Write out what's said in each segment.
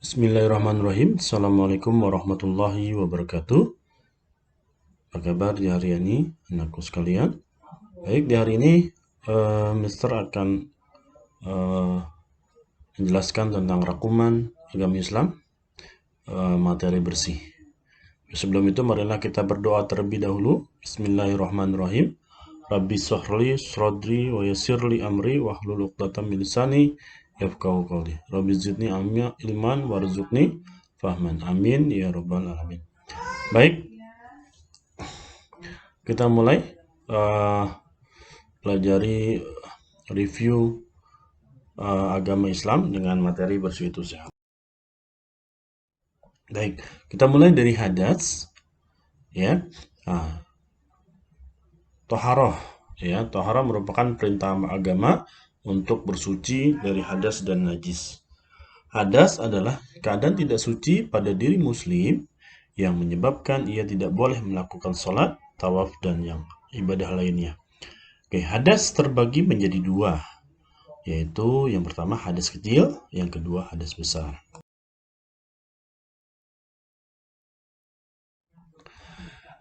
Bismillahirrahmanirrahim. Assalamualaikum warahmatullahi wabarakatuh. Apa kabar di hari ini, anakku sekalian? Baik, di hari ini Mister akan eh, menjelaskan tentang rakuman agama Islam, materi bersih. Sebelum itu, marilah kita berdoa terlebih dahulu. Bismillahirrahmanirrahim. Rabbi shrahli sadri wa yassirli amri wahlul 'uqdatam min lisani yafqahu qawli. Rabbi zidni ilman warzuqni fahman. Amin ya rabbal alamin. Baik, kita mulai pelajari review agama Islam dengan materi bersih itu sehat. Baik, kita mulai dari hadas, ya. Toharoh, ya. Toharoh merupakan perintah agama untuk bersuci dari hadas dan najis. Hadas adalah keadaan tidak suci pada diri muslim yang menyebabkan ia tidak boleh melakukan sholat, tawaf, dan yang ibadah lainnya. Oke, hadas terbagi menjadi dua, yaitu yang pertama hadas kecil, yang kedua hadas besar.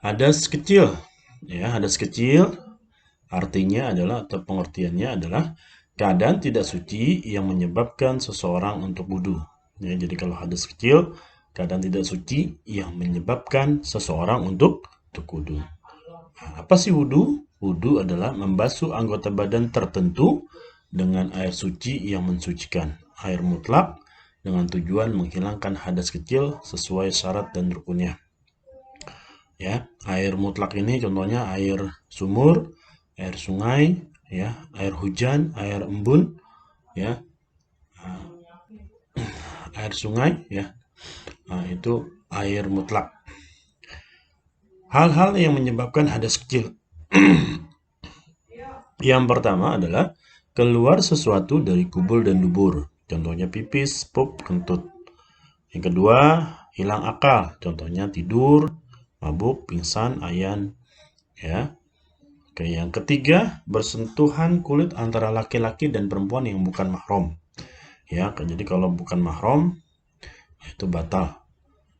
Hadas kecil, ya, hadas kecil artinya adalah atau pengertiannya adalah keadaan tidak suci yang menyebabkan seseorang untuk wudu. Ya, jadi kalau hadas kecil, keadaan tidak suci yang menyebabkan seseorang untuk wudu. Nah, apa sih wudu? Wudu adalah membasuh anggota badan tertentu dengan air suci yang mensucikan, air mutlak, dengan tujuan menghilangkan hadas kecil sesuai syarat dan rukunnya. Ya, air mutlak ini contohnya air sumur, air sungai, ya, air hujan, air embun, ya, air sungai, ya, itu air mutlak. Hal-hal yang menyebabkan hadas kecil. Yang pertama adalah keluar sesuatu dari kubul dan dubur, contohnya pipis, pup, kentut. Yang kedua, hilang akal, contohnya tidur, mabuk, pingsan, ayan, ya. Oke, yang ketiga, bersentuhan kulit antara laki-laki dan perempuan yang bukan mahram. Ya, jadi kalau bukan mahram itu batal.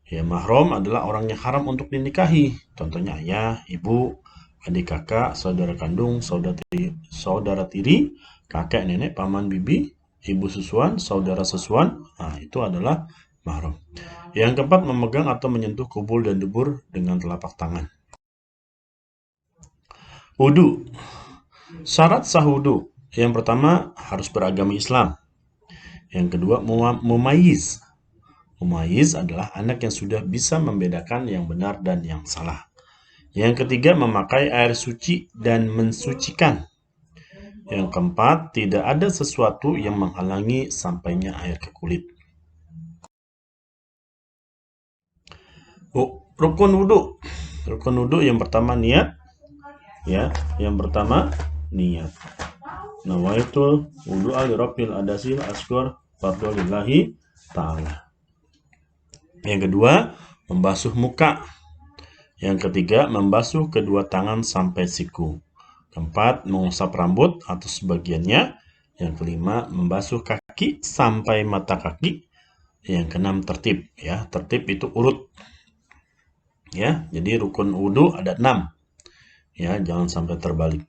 Ya, mahram adalah orang yang haram untuk dinikahi. Contohnya ayah, ibu, adik kakak, saudara kandung, saudara tiri, kakek nenek, paman bibi, ibu susuan, saudara susuan. Nah, itu adalah mahram. Yang keempat, memegang atau menyentuh kubul dan dubur dengan telapak tangan. Wudu. Syarat sah wudu. Yang pertama, harus beragama Islam. Yang kedua, mumayyiz. Mumayyiz adalah anak yang sudah bisa membedakan yang benar dan yang salah. Yang ketiga, memakai air suci dan mensucikan. Yang keempat, tidak ada sesuatu yang menghalangi sampainya air ke kulit. Rukun wudu. Rukun wudu yang pertama niat. Ya, yang pertama niat. Nawaitul wudu'a li rabbil adasil asghar fardhu lillahi ta'ala. Yang kedua, membasuh muka. Yang ketiga, membasuh kedua tangan sampai siku. Keempat, mengusap rambut atau sebagiannya. Yang kelima, membasuh kaki sampai mata kaki. Yang keenam, tertib. Ya, tertib itu urut. Ya, jadi rukun wudu ada 6. Ya, jangan sampai terbalik.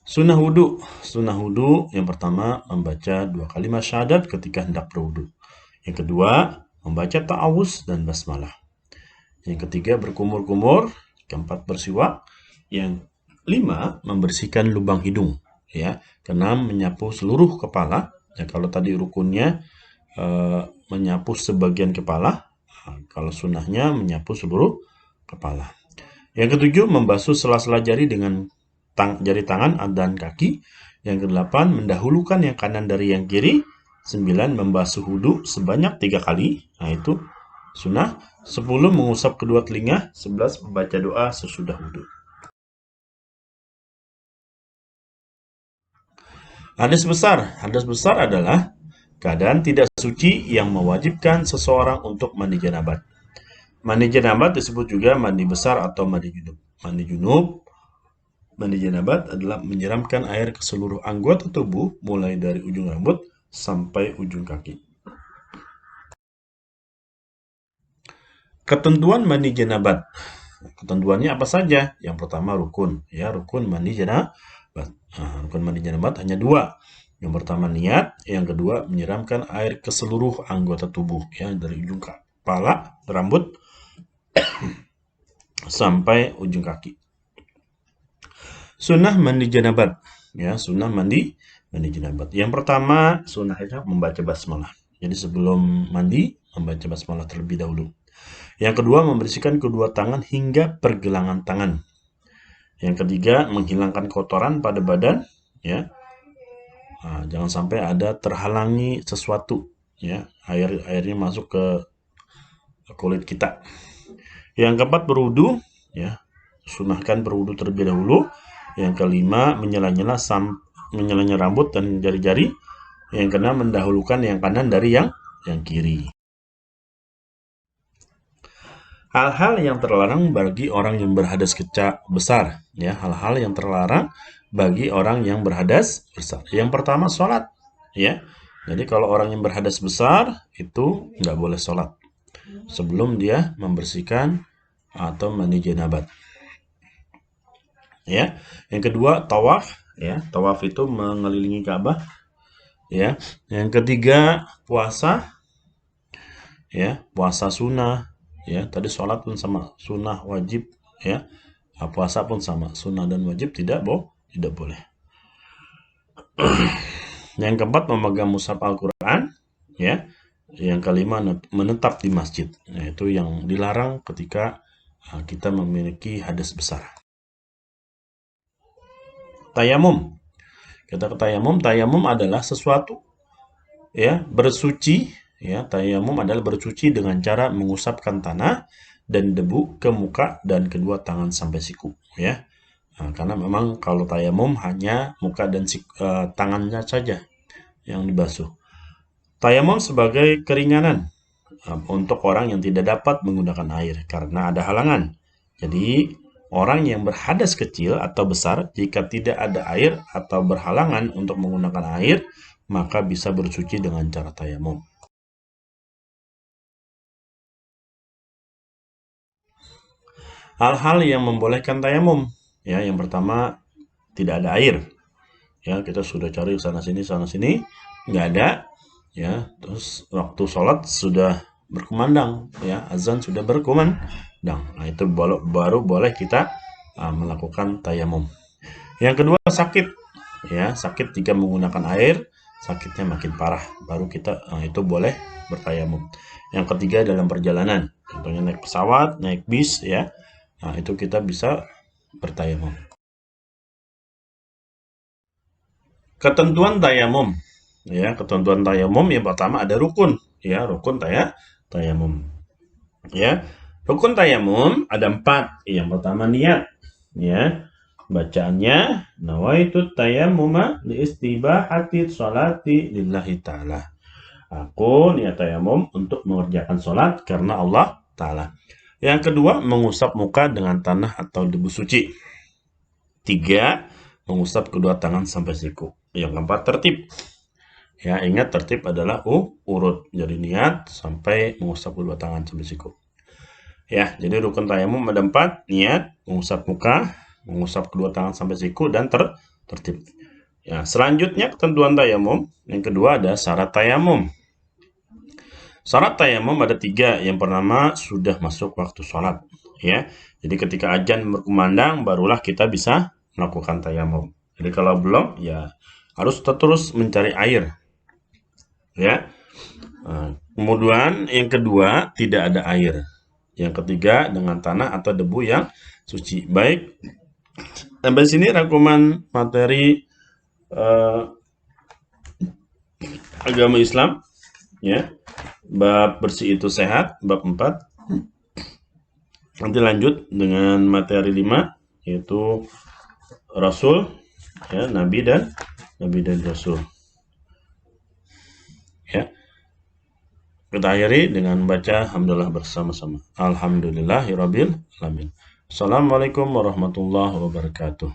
Sunnah wudu. Sunnah wudu yang pertama membaca 2 kalimat syahadat ketika hendak berwudu. Yang kedua, membaca ta'awuz dan basmalah. Yang ketiga, berkumur-kumur. Keempat, bersiwak. Yang lima, membersihkan lubang hidung. Ya. Keenam, menyapu seluruh kepala. Ya, kalau tadi rukunnya menyapu sebagian kepala. Nah, kalau sunnahnya menyapu seluruh kepala. Yang ketujuh, membasuh sela-sela jari dengan jari tangan dan kaki. Yang kedelapan, mendahulukan yang kanan dari yang kiri. 9, membasuh wudu sebanyak 3 kali. Nah, itu sunnah. 10, mengusap kedua telinga. 11, membaca doa sesudah wudu. Hadas besar. Hadas besar adalah keadaan tidak suci yang mewajibkan seseorang untuk mandi janabat. Mandi janabat disebut juga mandi besar atau mandi junub. Mandi junub Mandi janabat adalah menyiramkan air ke seluruh anggota tubuh, mulai dari ujung rambut sampai ujung kaki. Ketentuan mandi janabat. Ketentuannya apa saja? Yang pertama rukun, ya rukun mandi janabat. Rukun mandi janabat hanya dua. Yang pertama niat, yang kedua menyiramkan air ke seluruh anggota tubuh, ya dari ujung kepala, rambut sampai ujung kaki. Sunnah mandi janabat, ya sunnah mandi janabat. Yang pertama sunnahnya membaca basmalah. Jadi sebelum mandi membaca basmalah terlebih dahulu. Yang kedua membersihkan kedua tangan hingga pergelangan tangan. Yang ketiga menghilangkan kotoran pada badan, ya. Nah, jangan sampai ada terhalangi sesuatu, ya airnya masuk ke kulit kita. Yang keempat berwudu, ya sunahkan berwudu terlebih dahulu. Yang kelima menyela-nyela rambut dan jari-jari. Yang keenam mendahulukan yang kanan dari yang kiri. Hal-hal yang terlarang bagi orang yang berhadas besar, ya hal-hal yang terlarang bagi orang yang berhadas besar. Yang pertama sholat, ya. Jadi kalau orang yang berhadas besar itu nggak boleh sholat sebelum dia membersihkan atau mandi janabat. Ya, yang kedua tawaf, ya tawaf itu mengelilingi Ka'bah. Ya, yang ketiga puasa, ya puasa sunnah. Ya, tadi sholat pun sama sunnah wajib, ya puasa pun sama sunnah dan wajib tidak boleh. Yang keempat memegang mushaf Al-Quran, ya. Yang kelima menetap di masjid, yaitu yang dilarang ketika kita memiliki hadas besar. Tayamum. Kita ke tayamum. Tayamum adalah sesuatu, ya bersuci. Ya, tayamum adalah bersuci dengan cara mengusapkan tanah dan debu ke muka dan kedua tangan sampai siku, ya. Nah, karena memang kalau tayamum hanya muka dan tangannya saja yang dibasuh. Tayamum sebagai keringanan untuk orang yang tidak dapat menggunakan air karena ada halangan. Jadi orang yang berhadas kecil atau besar, jika tidak ada air atau berhalangan untuk menggunakan air, maka bisa bersuci dengan cara tayamum. Hal-hal yang membolehkan tayamum, ya yang pertama tidak ada air. Ya, kita sudah cari sana sini, nggak ada. Ya, terus waktu sholat sudah berkumandang, ya azan sudah berkumandang. Nah, itu baru boleh kita melakukan tayamum. Yang kedua sakit, ya sakit jika menggunakan air, sakitnya makin parah, baru kita itu boleh bertayamum. Yang ketiga dalam perjalanan, contohnya naik pesawat, naik bis, ya, nah itu kita bisa bertayamum. Ketentuan tayamum, ya ketentuan tayamum yang pertama ada rukun, ya rukun tayamum, ya rukun tayamum ada 4. Yang pertama niat, ya bacaannya nawaitu tayammuma liistibahati sholati lillahi ta'ala. Aku niat tayamum untuk mengerjakan sholat karena Allah ta'ala. Yang kedua mengusap muka dengan tanah atau debu suci. 3 mengusap kedua tangan sampai siku. Yang keempat tertib. Ya, ingat tertib adalah urut. Jadi niat sampai mengusap kedua tangan sampai siku. Ya, jadi rukun tayamum ada 4, niat, mengusap muka, mengusap kedua tangan sampai siku, dan tertib. Ya, selanjutnya ketentuan tayamum. Yang kedua ada syarat tayamum. Syarat tayamum ada 3. Yang pertama sudah masuk waktu sholat. Ya, jadi ketika azan berkumandang barulah kita bisa melakukan tayamum. Jadi kalau belum, ya harus terus mencari air. Ya. Kemudian yang kedua tidak ada air. Yang ketiga dengan tanah atau debu yang suci. Baik. Sampai sini rangkuman materi agama Islam, ya. Bab bersih itu sehat, bab 4. Nanti lanjut dengan materi 5, yaitu Rasul, ya, Nabi dan Rasul. Ya. Kita akhiri dengan baca alhamdulillah bersama-sama. Alhamdulillahirabbil alamin. Assalamualaikum warahmatullahi wabarakatuh.